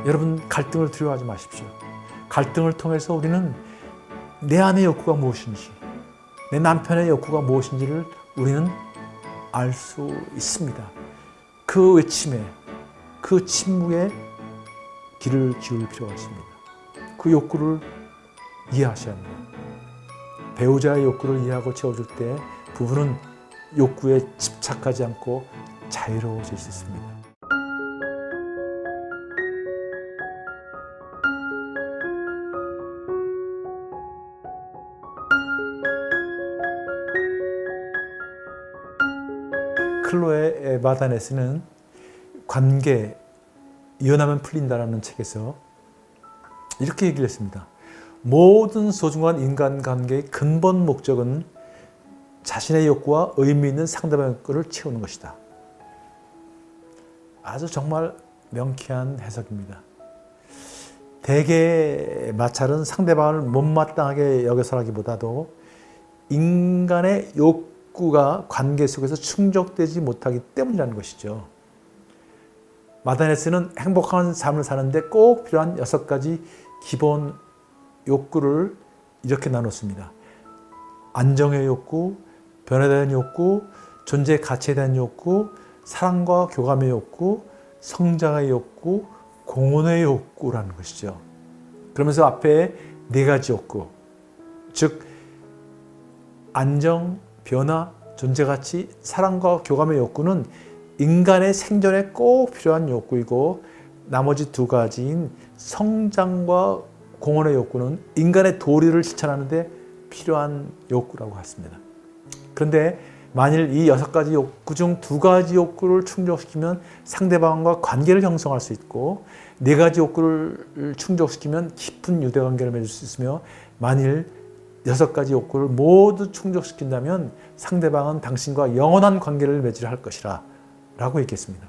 여러분, 갈등을 두려워하지 마십시오. 갈등을 통해서 우리는 내 안의 욕구가 무엇인지, 내 남편의 욕구가 무엇인지를 우리는 알 수 있습니다. 그 외침에, 그 침묵에 귀를 기울일 필요가 있습니다. 그 욕구를 이해하셔야 합니다. 배우자의 욕구를 이해하고 채워줄 때 부부는 욕구에 집착하지 않고 자유로워질 수 있습니다. 클로에 마다네스는 관계, 이혼하면 풀린다라는 책에서 이렇게 얘기를 했습니다. 모든 소중한 인간관계의 근본 목적은 자신의 욕구와 의미 있는 상대방의 욕구를 채우는 것이다. 아주 정말 명쾌한 해석입니다. 대개의 마찰은 상대방을 못마땅하게 여겨서라기보다도 인간의 욕구가 관계 속에서 충족되지 못하기 때문이라는 것이죠. 마다네스는 행복한 삶을 사는데 꼭 필요한 6가지 기본 욕구를 이렇게 나눴습니다. 안정의 욕구, 변화에 대한 욕구, 존재의 가치에 대한 욕구, 사랑과 교감의 욕구, 성장의 욕구, 공헌의 욕구라는 것이죠. 그러면서 앞에 4가지 욕구, 즉 안정, 변화, 존재 가치, 사랑과 교감의 욕구는 인간의 생존에 꼭 필요한 욕구이고, 나머지 2가지인 성장과 공헌의 욕구는 인간의 도리를 실천하는 데 필요한 욕구라고 했습니다. 그런데 만일 이 6가지 욕구 중 2가지 욕구를 충족시키면 상대방과 관계를 형성할 수 있고, 4가지 욕구를 충족시키면 깊은 유대관계를 맺을 수 있으며, 만일 6가지 욕구를 모두 충족시킨다면 상대방은 당신과 영원한 관계를 맺으려 할 것이라 라고 얘기했습니다.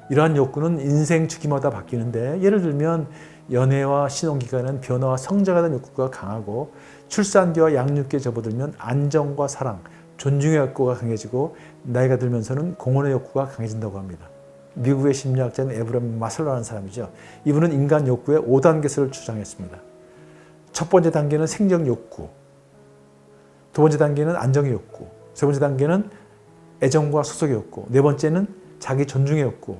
이러한 욕구는 인생 주기마다 바뀌는데, 예를 들면 연애와 신혼기간은 변화와 성장에 대한 욕구가 강하고, 출산 뒤와 양육기에 접어들면 안정과 사랑, 존중의 욕구가 강해지고, 나이가 들면서는 공헌의 욕구가 강해진다고 합니다. 미국의 심리학자인 에브라임 마슬로라는 사람이죠. 이분은 인간 욕구의 5단계설을 주장했습니다. 첫 번째 단계는 생적 욕구, 두 번째 단계는 안정의 욕구, 세 번째 단계는 애정과 소속의 욕구, 4번째는 자기 존중의 욕구,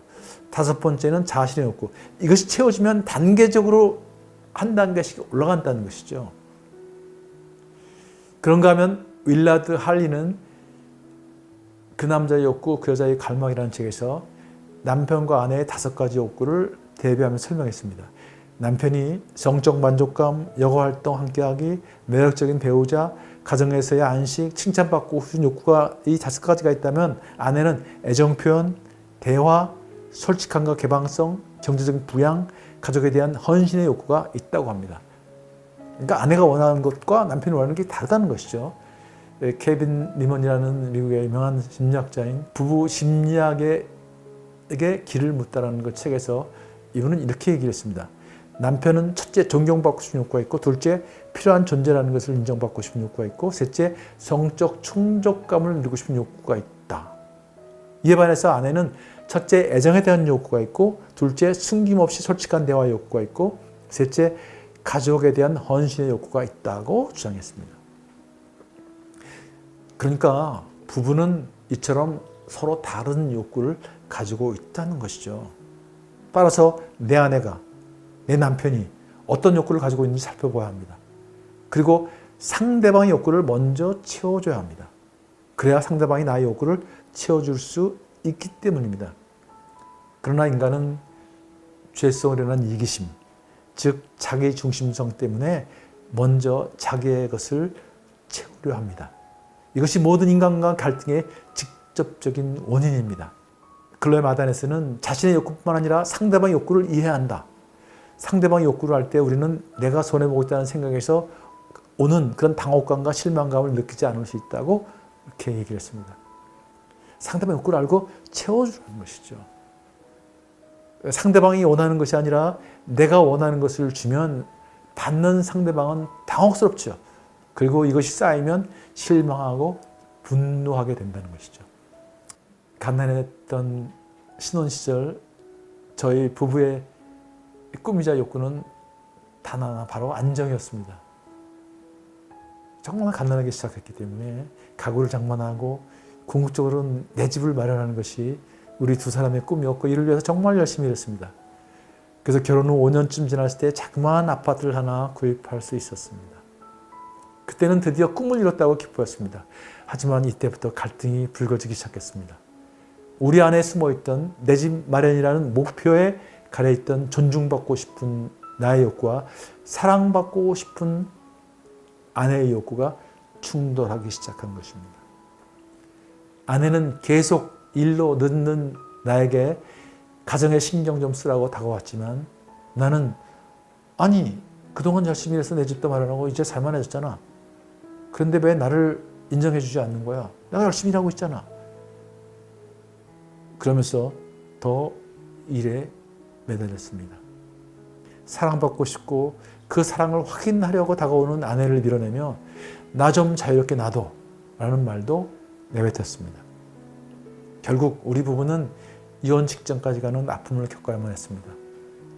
5번째는 자신의 욕구. 이것이 채워지면 단계적으로 한 단계씩 올라간다는 것이죠. 그런가 하면 윌라드 할리는 그 남자의 욕구, 그 여자의 갈망이라는 책에서 남편과 아내의 5가지 욕구를 대비하며 설명했습니다. 남편이 성적 만족감, 여가활동 함께하기, 매력적인 배우자, 가정에서의 안식, 칭찬받고 싶은 욕구가 이 5가지가 있다면, 아내는 애정표현, 대화, 솔직함과 개방성, 경제적인 부양, 가족에 대한 헌신의 욕구가 있다고 합니다. 그러니까 아내가 원하는 것과 남편이 원하는 게 다르다는 것이죠. 케빈 리먼이라는 미국의 유명한 심리학자인 부부 심리학에게 길을 묻다라는 그 책에서 이분은 이렇게 얘기를 했습니다. 남편은 첫째, 존경받고 싶은 욕구가 있고, 둘째, 필요한 존재라는 것을 인정받고 싶은 욕구가 있고, 셋째, 성적 충족감을 누리고 싶은 욕구가 있다. 이에 반해서 아내는 첫째, 애정에 대한 욕구가 있고, 둘째, 숨김없이 솔직한 대화의 욕구가 있고, 셋째, 가족에 대한 헌신의 욕구가 있다고 주장했습니다. 그러니까 부부는 이처럼 서로 다른 욕구를 가지고 있다는 것이죠. 따라서 내 아내가, 내 남편이 어떤 욕구를 가지고 있는지 살펴봐야 합니다. 그리고 상대방의 욕구를 먼저 채워줘야 합니다. 그래야 상대방이 나의 욕구를 채워줄 수 있기 때문입니다. 그러나 인간은 죄성으로 인한 이기심, 즉 자기 중심성 때문에 먼저 자기의 것을 채우려 합니다. 이것이 모든 인간과 갈등의 직접적인 원인입니다. 클로에 마다네스는 자신의 욕구뿐만 아니라 상대방의 욕구를 이해해야 한다. 상대방의 욕구를 할 때 우리는 내가 손해보고 있다는 생각에서 오는 그런 당혹감과 실망감을 느끼지 않을 수 있다고 이렇게 얘기를 했습니다. 상대방의 욕구를 알고 채워주는 것이죠. 상대방이 원하는 것이 아니라 내가 원하는 것을 주면 받는 상대방은 당혹스럽죠. 그리고 이것이 쌓이면 실망하고 분노하게 된다는 것이죠. 가난했던 신혼 시절 저희 부부의 꿈이자 욕구는 단 하나, 바로 안정이었습니다. 정말 가난하게 시작했기 때문에 가구를 장만하고 궁극적으로는 내 집을 마련하는 것이 우리 두 사람의 꿈이었고, 이를 위해서 정말 열심히 일했습니다. 그래서 결혼 후 5년쯤 지났을 때 자그마한 아파트를 하나 구입할 수 있었습니다. 그때는 드디어 꿈을 이뤘다고 기뻐했습니다. 하지만 이때부터 갈등이 불거지기 시작했습니다. 우리 안에 숨어있던 내 집 마련이라는 목표에 가려있던 존중받고 싶은 나의 욕구와 사랑받고 싶은 아내의 욕구가 충돌하기 시작한 것입니다. 아내는 계속 일로 늦는 나에게 가정에 신경 좀 쓰라고 다가왔지만, 나는 아니 그동안 열심히 해서 내 집도 마련하고 이제 살만해졌잖아. 그런데 왜 나를 인정해 주지 않는 거야? 내가 열심히 일하고 있잖아. 그러면서 더 일에 매달렸습니다. 사랑받고 싶고 그 사랑을 확인하려고 다가오는 아내를 밀어내며 나 좀 자유롭게 놔둬 라는 말도 내뱉었습니다. 결국 우리 부부는 이혼 직전까지 가는 아픔을 겪어야만 했습니다.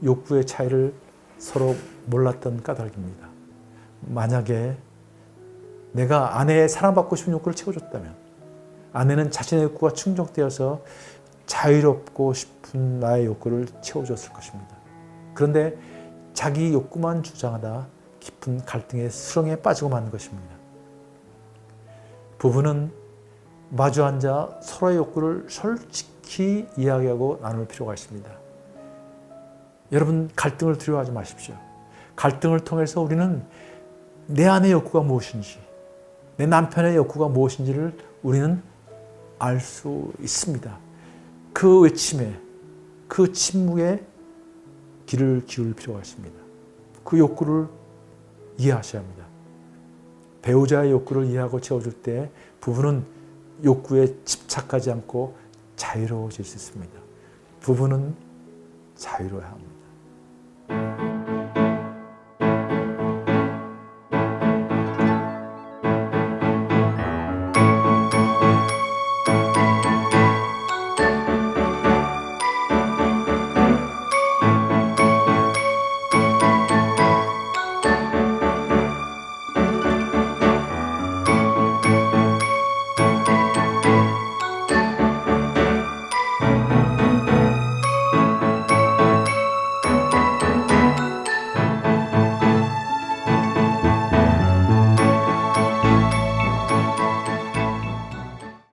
욕구의 차이를 서로 몰랐던 까닭입니다. 만약에 내가 아내의 사랑받고 싶은 욕구를 채워줬다면, 아내는 자신의 욕구가 충족되어서 자유롭고 싶은 나의 욕구를 채워줬을 것입니다. 그런데 자기 욕구만 주장하다 깊은 갈등의 수렁에 빠지고 마는 것입니다. 부부는 마주 앉아 서로의 욕구를 솔직히 이야기하고 나눌 필요가 있습니다. 여러분, 갈등을 두려워하지 마십시오. 갈등을 통해서 우리는 내 안의 욕구가 무엇인지, 내 남편의 욕구가 무엇인지를 우리는 알 수 있습니다. 그 외침에, 그 침묵에 귀를 기울일 필요가 있습니다. 그 욕구를 이해하셔야 합니다. 배우자의 욕구를 이해하고 채워줄 때 부부는 욕구에 집착하지 않고 자유로워질 수 있습니다. 부부는 자유로워야 합니다.